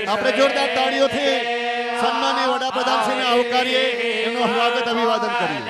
આપણે જોરદાર તાળીઓથી સન્માનીય વડાપ્રધાનશ્રીને આવકારીએ, એનું સ્વાગત અભિવાદન કરીએ.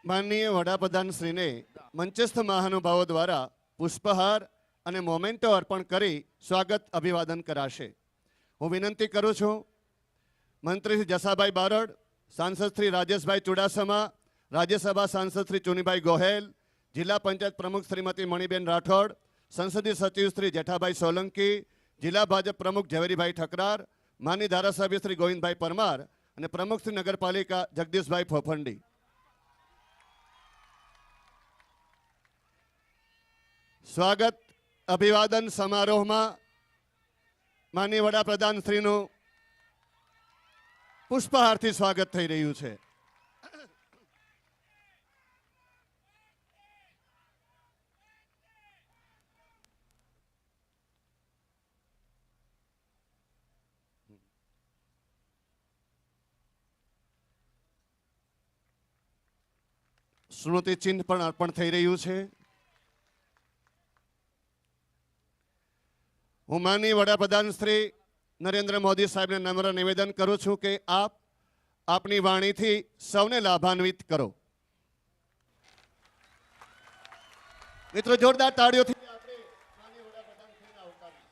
માનનીય વડાપ્રધાનશ્રીને મંચસ્થ મહાનુભાવો દ્વારા પુષ્પહાર અને મોમેન્ટો અર્પણ કરી સ્વાગત અભિવાદન કરાશે. હું વિનંતી કરું છું મંત્રી શ્રી જસાભાઈ બારડ, સાંસદ શ્રી રાજેશભાઈ ચુડાસમા, રાજ્યસભા સાંસદ શ્રી ચુનીભાઈ ગોહેલ, જિલ્લા પંચાયત પ્રમુખ શ્રીમતી મણિબેન રાઠોડ, સંસદીય સચિવ શ્રી જેઠાભાઈ સોલંકી, જિલ્લા ભાજપ પ્રમુખ ઝવેરીભાઈ ઠકરાર, માનનીય ધારાસભ્ય શ્રી ગોવિંદભાઈ પરમાર અને પ્રમુખ શ્રી નગરપાલિકા જગદીશભાઈ ફોફંડી. સ્વાગત અભિવાદન સમારોહમાં માનનીય વડાપ્રધાન શ્રીનું પુષ્પહારથી સ્વાગત થઈ રહ્યું છે. સ્મૃતિચિહ્ન પણ અર્પણ થઈ રહ્યું છે. હું માનનીય વડાપ્રધાન શ્રી નરેન્દ્ર મોદી સાહેબને નમ્ર નિવેદન કરું છું કે આપ આપની વાણીથી સૌને લાભાન્વિત કરો. મિત્રો જોરદાર તાળીઓથી આપણે માનનીય વડાપ્રધાનશ્રીને આવકારીએ.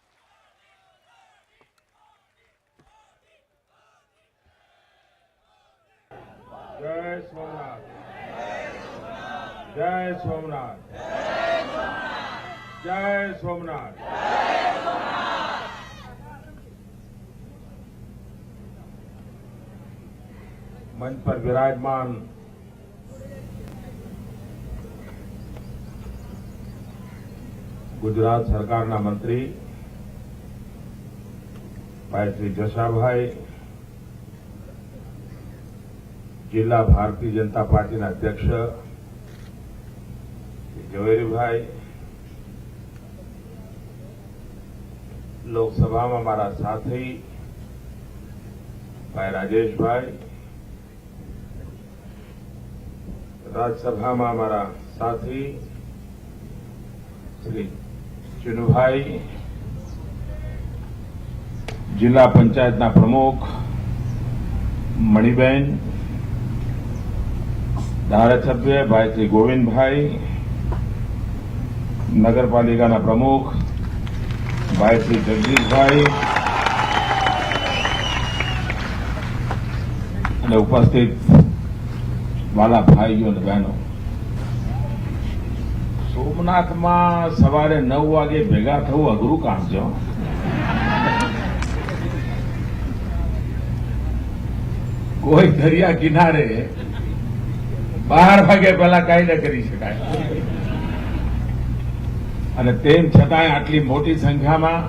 જય સોમનાથ, જય સોમનાથ, જય સોમનાથ. मंच पर विराजमान गुजरात सरकारना मंत्री भाई श्री जशाभाई, जिला भारतीय जनता पार्टी अध्यक्ष झवेरीभाई, लोकसभा में मारा साथी भाई राजेशभाई, राज्यसभा में हमारा साथी श्री चुनुभाई, जिला पंचायत प्रमुख મણિબેન, ધારાસભ્ય ભાઈ શ્રી ગોવિંદભાઈ, નગરપાલિકાના પ્રમુખ ભાઈ શ્રી જગદીશભાઈ અને ઉપસ્થિત વાલા ભાઈઓ અને બહેનો, સોમનાથમાં સવારે 9 વાગે ભેગા થવું અઘરું કામ છે. કોઈ દરિયા કિનારે 12 વાગ્યા પહેલા કાંઈ ન કરી શકાય અને તેમ છતાંય આટલી મોટી સંખ્યામાં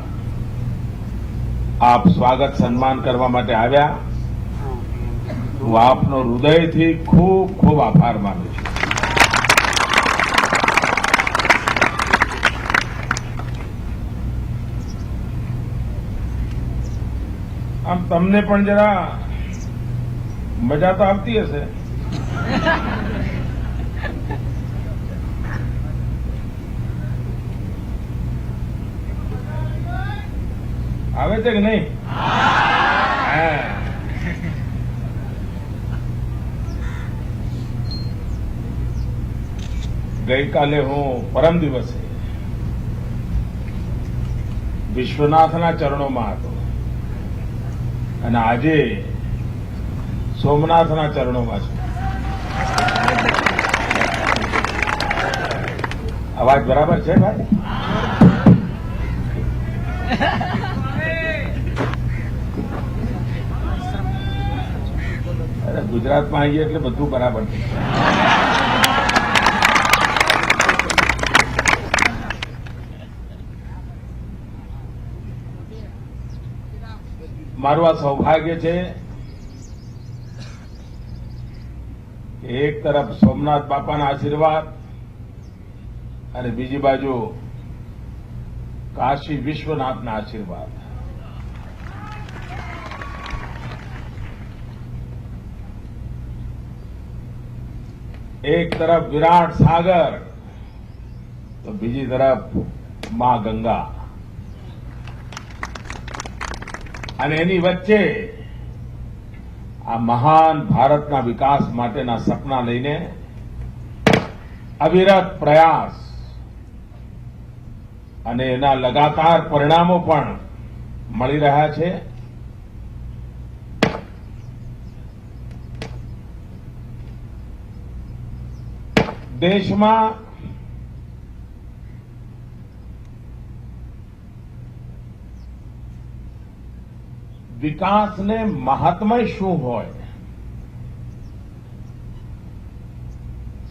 આપ સ્વાગત સન્માન કરવા માટે આવ્યા. હું આપનો હૃદયથી ખૂબ ખૂબ આભાર માનું છું. આમ તમને પણ જરા મજા તો આવતી હશે. આવે છે કે નહીં? હા. ગઈકાલે હું પરમ દિવસે વિશ્વનાથના ચરણોમાં હતો અને આજે સોમનાથના ચરણોમાં છું. અવાજ બરાબર છે ભાઈ? અરે ગુજરાતમાં આવીએ એટલે બધું બરાબર છે. મારું આ સૌભાગ્ય છે કે એક તરફ સોમનાથ બાપાના આશીર્વાદ અને બીજી બાજુ કાશી વિશ્વનાથના આશીર્વાદ. એક તરફ વિરાટ સાગર તો બીજી તરફ માં ગંગા અને એની વચ્ચે આ મહાન ભારતના વિકાસ માટેના સપના લઈને અવિરત પ્રયાસ અને એના લગાતાર પરિણામો પણ મળી રહ્યા છે. દેશમાં વિકાસને મહાત્મય શું હોય,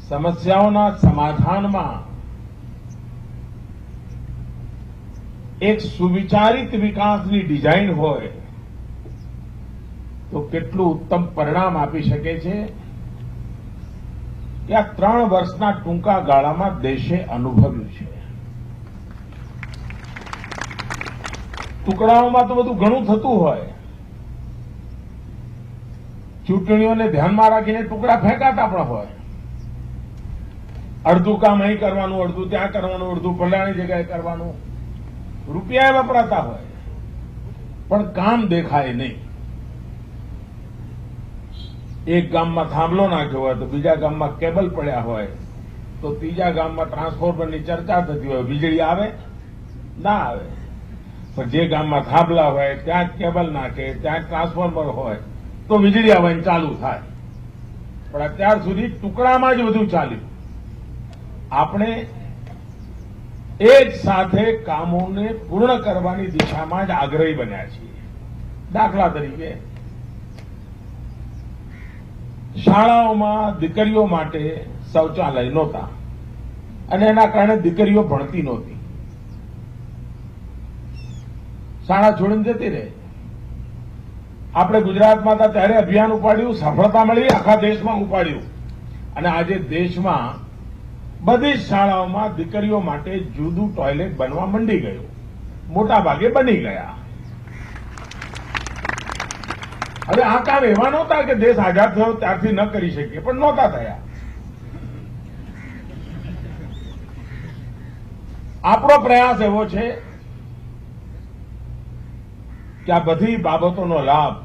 સમસ્યાઓના સમાધાનમાં એક સુવિચારિત વિકાસની ડિઝાઇન હોય તો કેટલું ઉત્તમ પરિણામ આપી શકે છે કે આ 3 વર્ષના ટૂંકા ગાળામાં દેશે અનુભવ્યું છે. ટુકડાઓમાં તો બધું ઘણું થતું હોય, ચૂંટણીઓને ધ્યાનમાં રાખીને ટુકડા ફેંકાતા પણ હોય. અડધું કામ અહીં કરવાનું, અડધું ત્યાં કરવાનું, અડધું ફલાણી જગ્યાએ કરવાનું, રૂપિયા વપરાતા હોય પણ કામ દેખાય નહીં. એક ગામમાં થાંભલો નાખ્યો હોય તો બીજા ગામમાં કેબલ પડ્યા હોય તો ત્રીજા ગામમાં ટ્રાન્સફોર્મરની ચર્ચા થતી હોય, વીજળી આવે ના આવે. પણ જે ગામમાં થાંભલા હોય ત્યાં જ કેબલ નાખે, ત્યાં જ ટ્રાન્સફોર્મર હોય તો વીજળી આવવાની ચાલુ થાય. પણ અત્યાર સુધી ટુકડામાં જ બધું ચાલ્યું. આપણે એક સાથે કામોને પૂર્ણ કરવાની દિશામાં જ આગ્રહી બન્યા છીએ. દાખલા તરીકે શાળાઓમાં દીકરીઓ માટે શૌચાલય નહોતા અને એના કારણે દીકરીઓ ભણતી નહોતી, શાળા છોડીને જતી રહે. આપણે ગુજરાતમાં હતા ત્યારે અભિયાન ઉપાડ્યું, સફળતા મળી, આખા દેશમાં ઉપાડ્યું અને આજે દેશમાં બધી જ શાળાઓમાં દીકરીઓ માટે જુદું ટોયલેટ બનવા માંડી ગયું. મોટા ભાગે બની ગયા. હવે આ કામ એવા નહોતા કે દેશ આઝાદ થયો ત્યારથી ન કરી શકીએ, પણ નહોતા થયા. આપણો પ્રયાસ એવો છે કે આ બધી બાબતોનો લાભ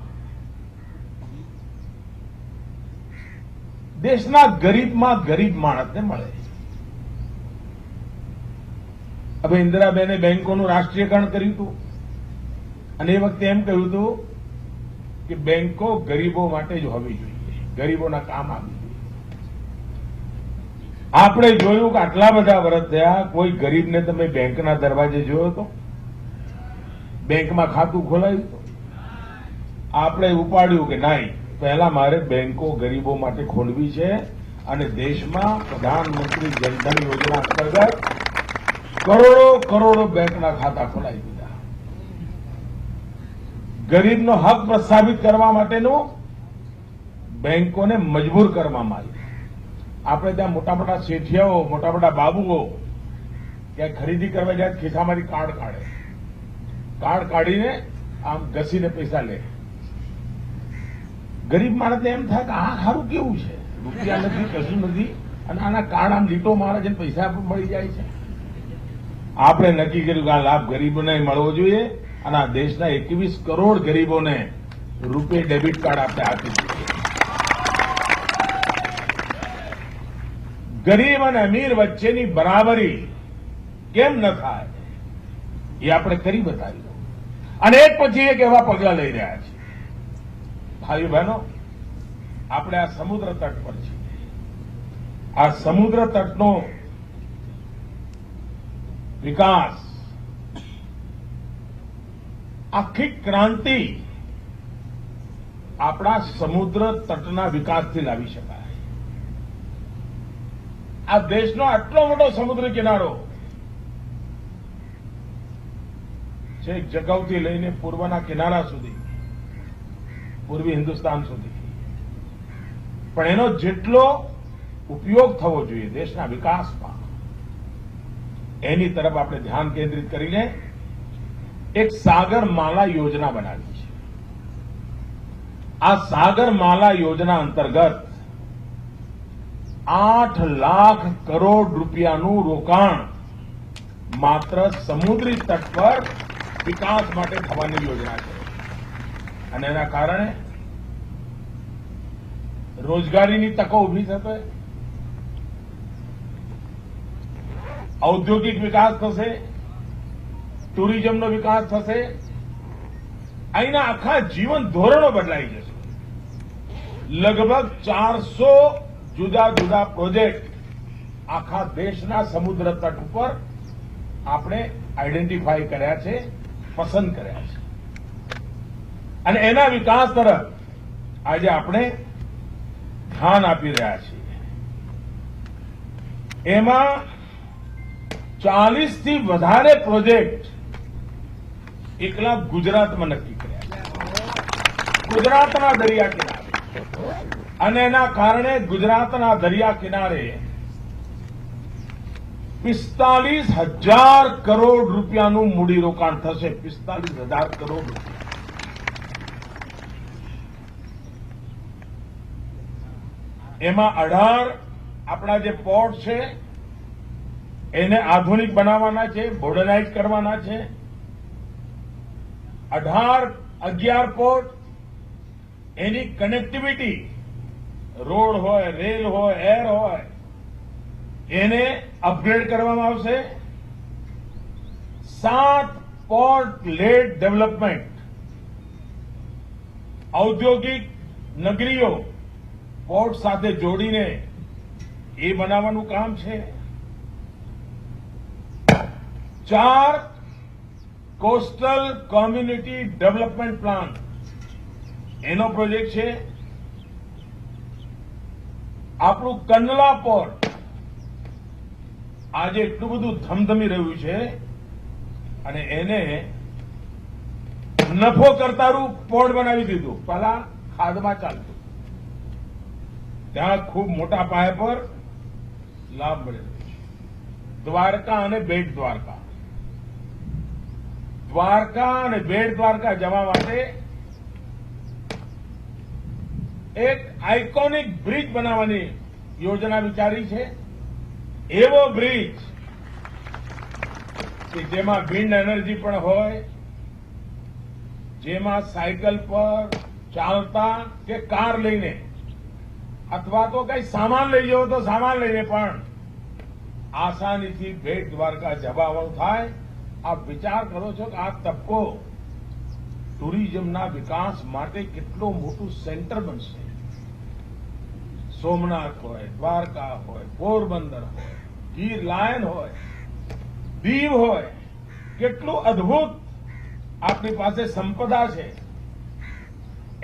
દેશના ગરીબમાં ગરીબ માણસને મળે. હવે ઇન્દિરાબેને બેંકોનું રાષ્ટ્રીયકરણ કર્યું હતું અને એ વખતે એમ કહ્યું હતું કે બેંકો ગરીબો માટે જ હોવી જોઈએ, ગરીબોના કામ આવી જોઈએ. આપણે જોયું કે આટલા બધા વર્ષ થયા, કોઈ ગરીબને તમે બેંકના દરવાજે જોયો હતો? બેંકમાં ખાતું ખોલાયું હતું? આપણે ઉપાડ્યું કે નહીં, પહેલા મારે બેંકો ગરીબો માટે ખોલવી છે અને દેશમાં પ્રધાનમંત્રી જનધન યોજના અંતર્ગત કરોડો બેંકના ખાતા ખોલાવી દીધા. ગરીબનો હક પ્રસ્થાપિત કરવા માટેનું બેંકોને મજબૂર કરવામાં આવી. આપણે ત્યાં મોટા મોટા શેઠિયાઓ, મોટા મોટા બાબુઓ ક્યાંક ખરીદી કરવા જાય ખિસ્સામાંથી કાર્ડ કાઢે, કાર્ડ કાઢીને આમ ઘસીને પૈસા લે. ગરીબ માણસને એમ થાય કે આ સારું કેવું છે, રૂપિયા નથી, કશું નથી, અને આના કાર્ડ આમ લીટો મારે છે, પૈસા પણ મળી જાય છે. આપણે નક્કી કર્યું કે આ લાભ ગરીબોને મળવો જોઈએ અને આ દેશના 21 કરોડ ગરીબોને રૂપે ડેબિટ કાર્ડ આપણે આપી દઈએ. ગરીબ અને અમીર વચ્ચેની બરાબરી કેમ ન થાય એ આપણે કરી બતાવ્યું અને એક પછી એક એવા પગલા લઈ રહ્યા છીએ. ભાઈઓ બહેનો, આપણે આ સમુદ્ર તટ પર છીએ. આ સમુદ્ર તટનો વિકાસ, આખી ક્રાંતિ આપણા સમુદ્ર તટના વિકાસથી લાવી શકાય. આ દેશનો આટલો મોટો સમુદ્ર કિનારો છેક જગવથી લઈને પૂર્વના કિનારા સુધી, પૂર્વી હિન્દુસ્તાન સુધી, પણ એનો જેટલો ઉપયોગ થવો જોઈએ દેશના વિકાસમાં, એની તરફ આપણે ધ્યાન કેન્દ્રિત કરીને એક સાગરમાલા યોજના બનાવી છે. આ સાગરમાલા યોજના અંતર્ગત 8 લાખ કરોડ રૂપિયાનું રોકાણ માત્ર સમુદ્રી તટ પર વિકાસ માટે થવાની યોજના છે અને એના કારણે રોજગારીની તકો ઉભી થશે, ઔદ્યોગિક વિકાસ થશે, ટુરિઝમનો વિકાસ થશે, અહીંના આખા જીવન ધોરણો બદલાઈ જશે. લગભગ 400 જુદા જુદા પ્રોજેક્ટ આખા દેશના સમુદ્ર તટ ઉપર આપણે આઈડેન્ટિફાઈ કર્યા છે, પસંદ કર્યા છે અને એના વિકાસ તરફ આજે આપણે ધ્યાન આપી રહ્યા છીએ. એમાં 40 થી વધારે પ્રોજેક્ટ એકલા ગુજરાતમાં નક્કી કર્યા છે, ગુજરાતના દરિયા કિનારે, અને એના કારણે ગુજરાતના દરિયા કિનારે 45,000 કરોડ રૂપિયાનું મૂડીરોકાણ થશે. 45,000 કરોડ રૂપિયા. એમાં 18 આપણા જે પોર્ટ છે એને આધુનિક બનાવવાના છે, મોડર્નાઇઝ કરવાના છે. 11 પોર્ટ, એની કનેક્ટિવિટી, રોડ હોય, રેલ હોય, એર હોય, એને અપગ્રેડ કરવામાં આવશે. 7 પોર્ટ લેડ ડેવલપમેન્ટ, ઔદ્યોગિક નગરીઓ પોર્ટ સાથે જોડીને એ બનાવવાનું કામ છે. 4 કોસ્ટલ કોમ્યુનિટી ડેવલપમેન્ટ પ્લાન, એનો પ્રોજેક્ટ છે. આપણું કંડલા પોર્ટ આજે એટલું બધું ધમધમી રહ્યું છે અને એને નફો કરતારું પોર્ટ બનાવી દીધું. પહેલા ખાધમાં ચાલતું, ત્યાં ખૂબ મોટા પાયા પર લાભ મળે છે. દ્વારકા અને બેટ દ્વારકા, દ્વારકા અને બેટ દ્વારકા જવા માટે એક આઇકોનિક બ્રિજ બનાવવાની યોજના વિચારી છે. એવો બ્રિજ કે જેમાં વિન્ડ એનર્જી પણ હોય, જેમાં સાયકલ પર ચાલતા કે કાર લઈને અથવા તો કઈ સામાન લઈ જવો તો સામાન લઈને પણ આસાનીથી બેટ દ્વારકા જવાનું થાય. આપ વિચાર કરો છો કે આ તબકો ટુરિઝમના વિકાસ માટે કેટલું મોટું સેન્ટર બનશે. સોમનાથ હોય, દ્વારકા હોય, પોરબંદર હોય, ગીર લાયન હોય, દીવ હોય, કેટલું અદભુત આપણી પાસે સંપદા છે.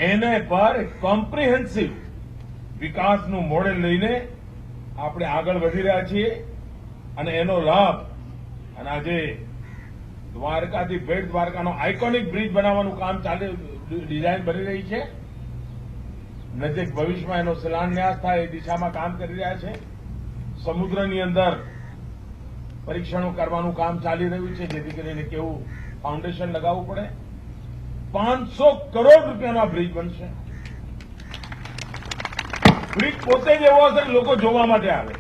એને પર કોમ્પ્રિહેન્સિવ વિકાસનું મોડેલ લઈને આપણે આગળ વધી રહ્યા છીએ અને એનો લાભ અને આજે દ્વારકાથી બેટ દ્વારકાનો આઇકોનિક બ્રિજ બનાવવાનું કામ ડિઝાઇન બની રહી છે. નજીક ભવિષ્યમાં એનો શિલાન્યાસ થાય એ દિશામાં કામ કરી રહ્યા છે. સમુદ્રની અંદર પરીક્ષણો કરવાનું કામ ચાલી રહ્યું છે જેથી કરીને કેવું ફાઉન્ડેશન લગાવવું પડે. 500 કરોડ રૂપિયાનો આ બ્રિજ બનશે. બ્રિજ પોતે જ એવો હશે લોકો જોવા માટે આવે.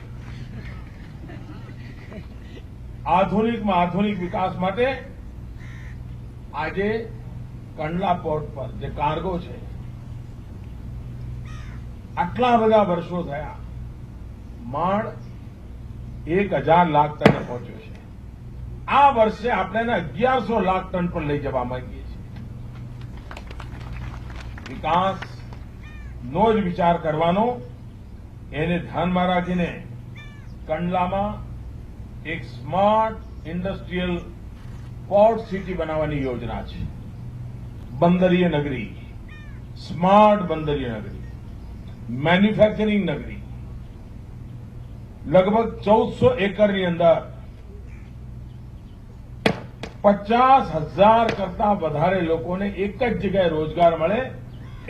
આધુનિકમાં આધુનિક વિકાસ માટે આજે કંડલા પોર્ટ પર જે કાર્ગો છે આટલા બધા વર્ષો થયા માંડ 1000 લાખ ટને પહોંચ્યો છે. આ વર્ષે આપણે એને 1100 લાખ ટન પર લઈ જવા માંગીએ છીએ. વિકાસનો જ વિચાર કરવાનો, એને ધ્યાનમાં રાખીને કંડલામાં એક સ્માર્ટ ઇન્ડસ્ટ્રીયલ પોર્ટ સિટી બનાવવાની યોજના છે. બંદરીય નગરી, સ્માર્ટ બંદરીય નગરી, મેન્યુફેક્ચરિંગ નગરી. લગભગ 1400 એકરની અંદર 50,000 કરતા વધારે લોકોને એક જ જગ્યાએ રોજગાર મળે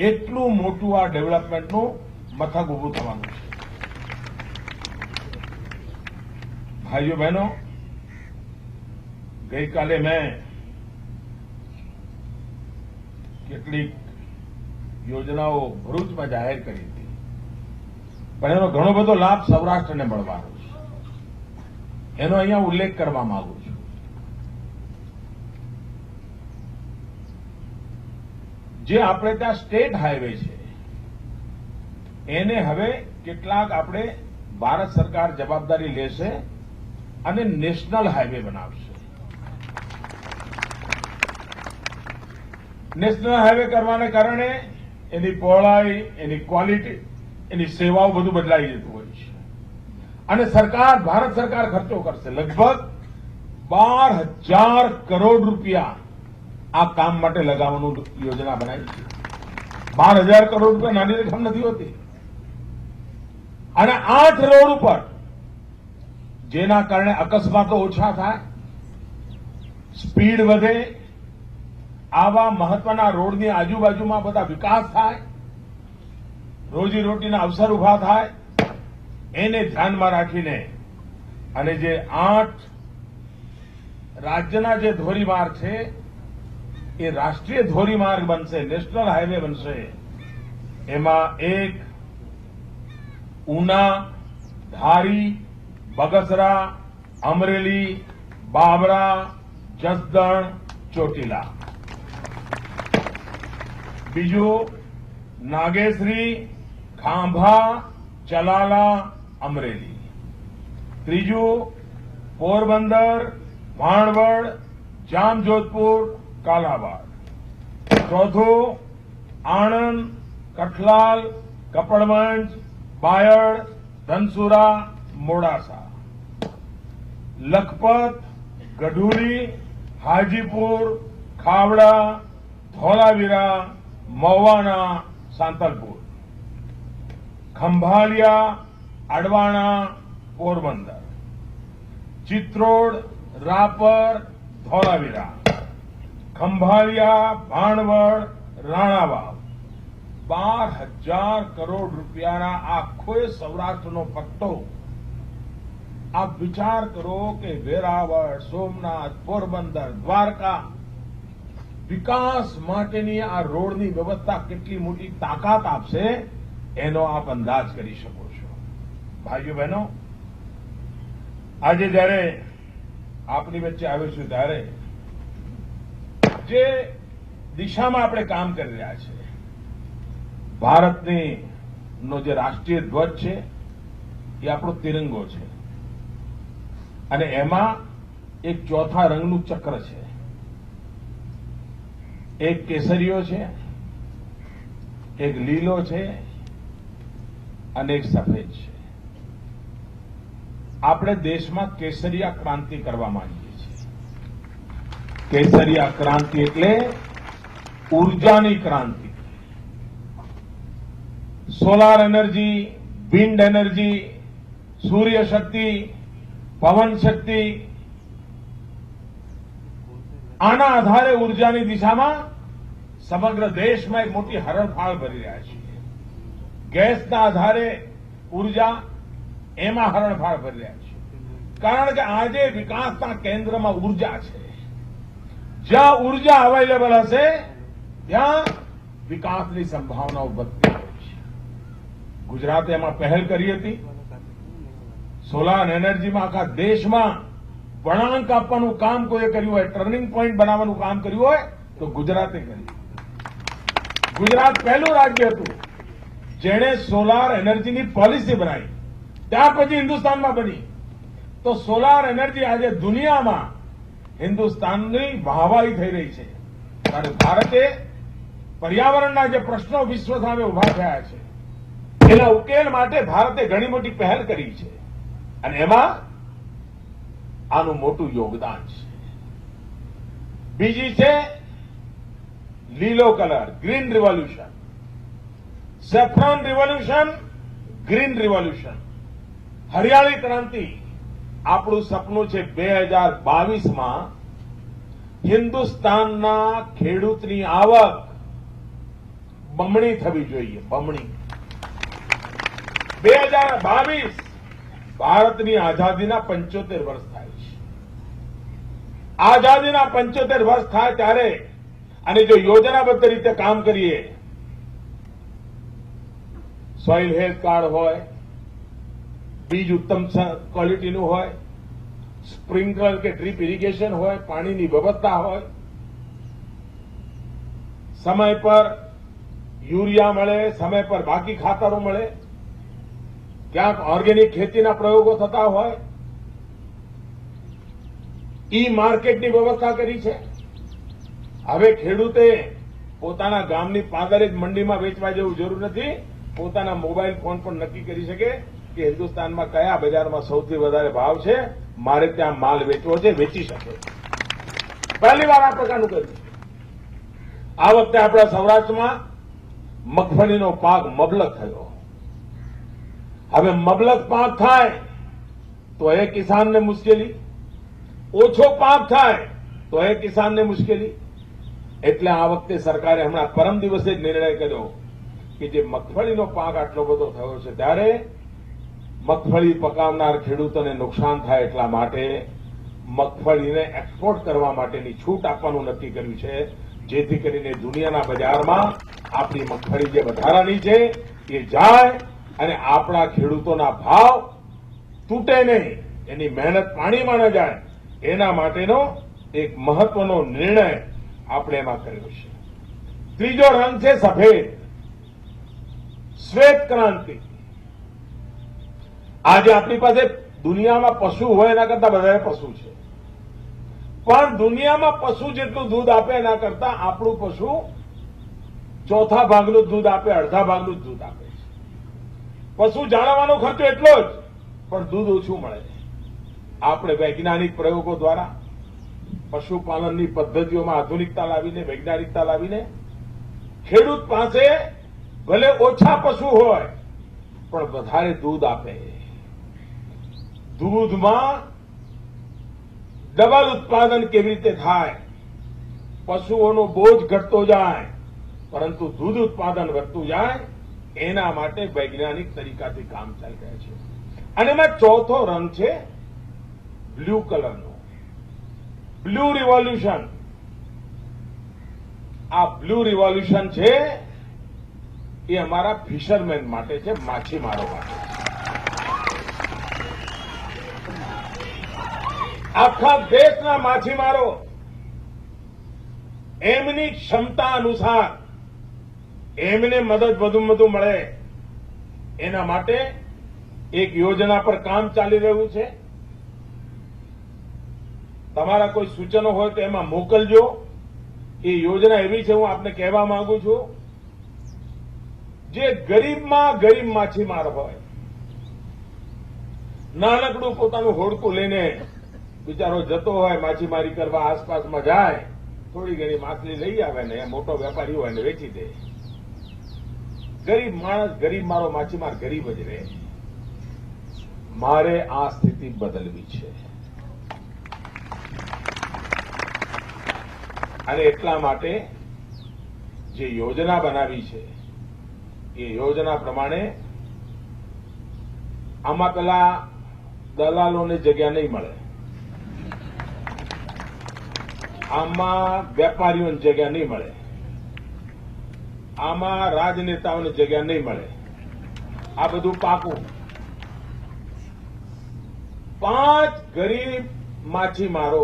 એટલું મોટું આ ડેવલપમેન્ટનું મથક ઉભું થવાનું છે. ભાઈઓ બહેનો, ગઈકાલે મેં કેટલીક યોજનાઓ ભરૂચમાં જાહેર કરી હતી, પણ એનો ઘણો બધો લાભ સૌરાષ્ટ્રને મળવાનો છે. એનો અહીંયા ઉલ્લેખ કરવા માંગુ છું. જે આપણે ત્યાં સ્ટેટ હાઈવે છે એને હવે કેટલાક આપણે ભારત સરકાર જવાબદારી લેશે અને નેશનલ હાઈવે બનાવશે. નેશનલ હાઈવે કરવાને કારણે એની પહોળાઈ, એની ક્વોલિટી, એની સેવાઓ બધું બદલાઈ જતું હોય છે અને સરકાર, ભારત સરકાર ખર્ચો કરશે. લગભગ 12,000 કરોડ રૂપિયા આ કામ માટે લગાવવાનું યોજના બનાવી છે. 12,000 કરોડ રૂપિયા નાની રકમ નથી હોતી. અને 8 રોડ ઉપર જેના કારણે અકસ્માતો ઓછા થાય, સ્પીડ વધે, આવા મહત્વના રોડની આજુબાજુમાં બધા વિકાસ થાય, રોજીરોટીના અવસર ઉભા થાય, એને ધ્યાનમાં રાખીને અને જે 8 રાજ્યના જે ધોરીમાર્ગ છે એ રાષ્ટ્રીય ધોરીમાર્ગ બનશે, નેશનલ હાઈવે બનશે. એમાં એક ઉના, ધારી, બગસરા, અમરેલી, બાબરા, જસદણ, ચોટીલા. બીજું નાગેશ્રી, ખાંભા, ચલાલા, અમરેલી. ત્રીજું પોરબંદર, ભાણવડ, જામજોધપુર, કાલાવાડ. ચોથું આણંદ, કઠલાલ, કપડવંજ, બાયડ, ધનસુરા, મોડાસા. લખપત, ગઢુરી, હાજીપુર, ખાવડા, ધોલાવીરા, મવાના, સાંતલપુર. ખંભાલિયા, અડવાણા, પોરબંદર. ચિત્રોડ, રાપર, ધોલાવીરા. ખંભાલિયા, ભાણવડ, રાણાવાવ. 12,000 કરોડ રૂપિયાના આખો સૌરાષ્ટ્રનો પટ્ટો. આપ વિચાર કરો કે વેરાવળ, સોમનાથ, પોરબંદર, દ્વારકા વિકાસ માટેની આ રોડની વ્યવસ્થા કેટલી મોટી તાકાત આપશે એનો આપ અંદાજ કરી શકો છો. ભાઈઓ બહેનો, આજે જ્યારે આપની વચ્ચે આવ્યો છું ત્યારે જે દિશામાં આપણે કામ કરી રહ્યા છીએ, ભારતની નો જે રાષ્ટ્રીય ધ્વજ છે એ આપણો તિરંગો છે અને એમાં એક ચોથા રંગનું ચક્ર છે, એક કેસરીયો છે, એક લીલો છે અને એક સફેદ છે. આપણે દેશમાં કેસરિયા ક્રાંતિ કરવા માંગીએ છીએ. કેસરિયા ક્રાંતિ એટલે ઉર્જાની ક્રાંતિ. સોલાર એનર્જી, વિન્ડ એનર્જી, સૂર્ય શક્તિ, પવન શક્તિ, આના આધારે ઉર્જાની દિશામાં સમગ્ર દેશમાં એક મોટી હરણફાળ ભરી રહ્યા છીએ. ગેસના આધારે ઉર્જા, એમાં હરણફાળ ભરી રહ્યા છીએ. કારણ કે આજે વિકાસના કેન્દ્રમાં ઉર્જા છે. જ્યાં ઉર્જા અવેલેબલ હશે ત્યાં વિકાસની સંભાવનાઓ વધતી હોય છે. ગુજરાતે એમાં પહેલ કરી હતી. સોલાર એનર્જીમાં આખા દેશમાં વળાંક આપવાનું કામ કોઈએ કર્યું હોય, ટર્નિંગ પોઈન્ટ બનાવવાનું કામ કર્યું હોય તો ગુજરાતે કર્યું. ગુજરાત પહેલું રાજ્ય હતું જેણે સોલાર એનર્જીની પોલિસી બનાવી. ત્યાર પછી હિન્દુસ્તાનમાં બની. તો સોલાર એનર્જી આજે દુનિયામાં હિન્દુસ્તાનની વાહવાહી થઈ રહી છે. અને ભારતે પર્યાવરણના જે પ્રશ્નો વિશ્વ સામે ઉભા થયા છે એના ઉકેલ માટે ભારતે ઘણી મોટી પહેલ કરી છે અને એમાં આનું મોટું યોગદાન છે. બીજી છે લીલો colour, green revolution. Saffron revolution, green revolution, હરિયાળી ક્રાંતિ. આપણું સપનું છે 2022માં હિન્દુસ્તાનના ખેડૂતની આવક બમણી થવી જોઈએ. બમણી. 2022 ભારતની આઝાદીના 75 વર્ષ થાય છે. આઝાદીના 75 વર્ષ થાય ત્યારે અને જો યોજનાબદ્ધ રીતે કામ કરીએ, સોઇલ હેલ્થ કાર્ડ હોય, બીજ ઉત્તમ ક્વોલિટીનું હોય, સ્પ્રિંકલર કે ડ્રીપ ઇરિગેશન હોય, પાણીની વ્યવસ્થા હોય, સમય પર યુરિયા મળે, સમય પર બાકી ખાતરો મળે, ક્યાંક ઓર્ગેનિક ખેતીના પ્રયોગો થતા હોય, ઈ માર્કેટની વ્યવસ્થા કરી છે. હવે ખેડૂતે પોતાના ગામની પાંદરે જ મંડીમાં વેચવા જેવું જરૂર નથી. પોતાના મોબાઈલ ફોન પર નક્કી કરી શકે કે હિન્દુસ્તાનમાં કયા બજારમાં સૌથી વધારે ભાવ છે, મારે ત્યાં માલ વેચવો છે, વેચી શકે. પહેલી વાર આ પ્રકારનું કર્યું છે. આ વખતે આપણા સૌરાષ્ટ્રમાં મગફળીનો પાક મબલક થયો. હવે મબલક પાક થાય તો એ કિસાનને મુશ્કેલી, ઓછો પાક થાય તો એ કિસાનને મુશ્કેલી. એટલે આ વખતે સરકારે હમણાં પરમ દિવસે જ નિર્ણય કર્યો કે જે મગફળીનો પાક આટલો બધો થયો છે ત્યારે મગફળી પકાવનાર ખેડૂતોને નુકસાન થાય એટલા માટે મગફળીને એક્સપોર્ટ કરવા માટેની છૂટ આપવાનું નક્કી કર્યું છે, જેથી કરીને દુનિયાના બજારમાં આપણી મગફળી જે વધારાની છે એ જાય અને આપણા ખેડૂતોના ભાવ તૂટે નહીં, એની મહેનત પાણીમાં ન જાય, એના માટેનો એક મહત્વનો નિર્ણય આપણે એમાં કર્યો છે. ત્રીજો રંગ છે સફેદ, શ્વેત ક્રાંતિ. આજે આપણી પાસે દુનિયામાં પશુ હોય એના કરતા વધારે પશુ છે, પણ દુનિયામાં પશુ જેટલું દૂધ આપે એના કરતા આપણું પશુ ચોથા ભાગનું દૂધ આપે, અડધા ભાગનું જ દૂધ આપે છે. પશુ જાળવવાનો ખર્ચો એટલો જ, પણ દૂધ ઓછું મળે. આપણે વૈજ્ઞાનિક પ્રયોગો દ્વારા પશુપાલનની પદ્ધતિઓમાં આધુનિકતા લાવીને, વૈજ્ઞાનિકતા લાવીને ખેડૂત પાસે ભલે ઓછા પશુ હોય પણ વધારે દૂધ આપે. દૂધમાં ડબલ ઉત્પાદન કેવી રીતે થાય, પશુઓનો બોજ ઘટતો જાય પરંતુ દૂધ ઉત્પાદન વધતું જાય, એના માટે વૈજ્ઞાનિક તરીકાથી કામ ચાલી રહ્યા છે. અને એમાં ચોથો રંગ છે બ્લુ કલરનો, બ્લુ રિવોલ્યુશન. આ બ્લુ રિવોલ્યુશન છે એ અમારા ફિશરમેન માટે છે, માછીમારો માટે. આખા દેશના માછીમારો એમની ક્ષમતા અનુસાર એમને મદદ વધુ મળે એના માટે એક યોજના પર કામ ચાલી રહ્યું છે. તમારા કોઈ સૂચનો હોય તો એમાં મોકલજો. એ યોજના એવી છે, હું આપને કહેવા માંગુ છું, જે ગરીબમાં ગરીબ માછીમાર હોય, નાનકડું પોતાનું હોડકું લઈને બિચારો જતો હોય માછીમારી કરવા, આસપાસમાં જાય, થોડી ઘણી માછલી લઈ આવે ને એ મોટો વેપારી હોય ને વેચી દે. ગરીબ માણસ, ગરીબ મારો માછીમાર ગરીબ જ રહે. મારે આ સ્થિતિ બદલવી છે અને એટલા માટે જે યોજના બનાવી છે એ યોજના પ્રમાણે આમાં પેલા દલાલોને જગ્યા નહીં મળે, આમાં વેપારીઓને જગ્યા નહીં મળે, આમાં રાજનેતાઓને જગ્યા નહીં મળે. આ બધું પાકું. 5 ગરીબ માછીમારો,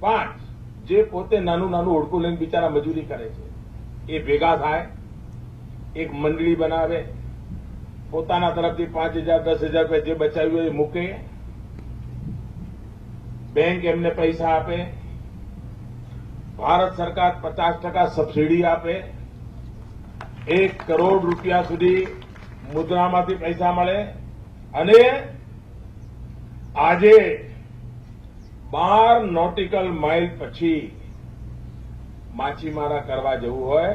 5 જે પોતે નાનું નાનું ઓળખું લઈને બિચારા મજૂરી કરે છે, એ ભેગા થાય, એક મંડળી બનાવે, પોતાના તરફથી 5,000 10,000 રૂપિયા જે બચાવ્યું હોય એ મૂકે, બેંક એમને પૈસા આપે, ભારત સરકાર 50% સબસિડી આપે, 1 કરોડ રૂપિયા સુધી મુદ્રામાંથી પૈસા મળે. અને આજે 12 નોટિકલ માઇલ પછી માછીમારા કરવા જવું હોય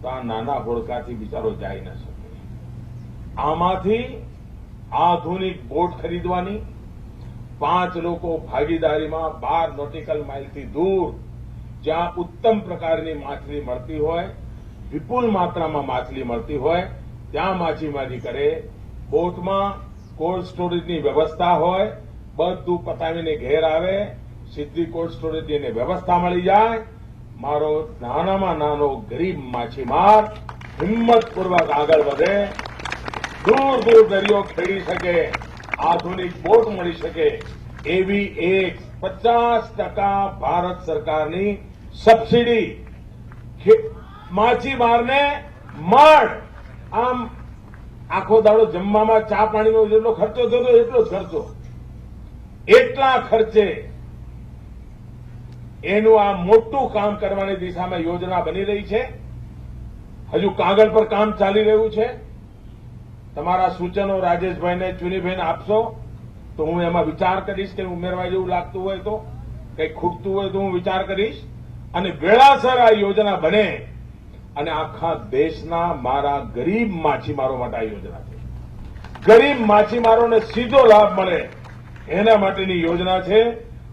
તો આ નાના હોડકાથી બિચારો જઈ ન શકે. આમાંથી આધુનિક બોટ ખરીદવાની, 5 લોકો ભાગીદારીમાં 12 નોટિકલ માઇલથી દૂર જ્યાં ઉત્તમ પ્રકારની માછલી મળતી હોય, વિપુલ માત્રામાં માછલી મળતી હોય, ત્યાં માછીમારી કરે. બોટમાં કોલ્ડ સ્ટોરેજની વ્યવસ્થા હોય, બધું પતાવીને ઘેર આવે, સીધી કોલ્ડ સ્ટોરેજની એને વ્યવસ્થા મળી જાય. મારો નાનામાં નાનો ગરીબ માછીમાર હિંમતપૂર્વક આગળ વધે, દૂર દૂર દરિયો ખેડી શકે, આધુનિક બોટ મળી શકે, એવી એક 50% ભારત સરકારની સબસિડી માછીમારને મળ. આમ આખો દાડો જમવામાં ચા પાણીનો જેટલો ખર્ચો થતો એટલો જ ખર્ચો, એટલા ખર્ચે એનું આ મોટું કામ કરવાની દિશામાં યોજના બની રહી છે. હજુ કાગળ પર કામ ચાલી રહ્યું છે. તમારા સૂચનો રાજેશભાઈને, ચુનીભાઈને આપશો તો હું એમાં વિચાર કરીશ કે ઉમેરવા જેવું લાગતું હોય તો, કંઈક ખૂટતું હોય તો હું વિચાર કરીશ. અને વેળાસર આ યોજના બને અને આખા દેશના મારા ગરીબ માછીમારો માટે આ યોજના છે. ગરીબ માછીમારોને સીધો લાભ મળે એના માટેની યોજના છે.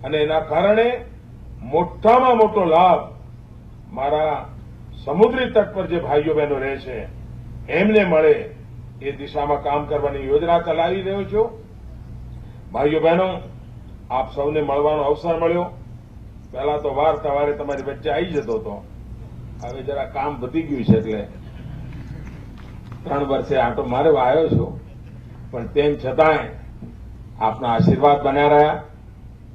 અને એના કારણે મોટામાં મોટો લાભ મારા સમુદ્રી તટ પર જે ભાઈઓ બહેનો રહે છે એમને મળે એ દિશામાં કામ કરવાની યોજના ચલાવી રહ્યો છું. ભાઈઓ બહેનો, આપ સૌને મળવાનો અવસર મળ્યો. પહેલા તો વાર સવારે તમારી વચ્ચે આવી જતો હતો, હવે જરા કામ વધી ગયું છે એટલે 3 વર્ષે આટો મારવા આવ્યો છું. પણ તેમ છતાંય આપના આશીર્વાદ બન્યા રહ્યા.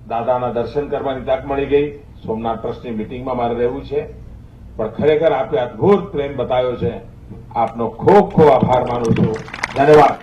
દાદાના દર્શન કરવાની તક મળી ગઈ. સોમનાથ ટ્રસ્ટની મિટિંગમાં મારે રહેવું છે, પણ ખરેખર આપે અદભુત પ્રેમ બતાવ્યો છે. આપનો ખૂબ ખૂબ આભાર માનું છું. ધન્યવાદ.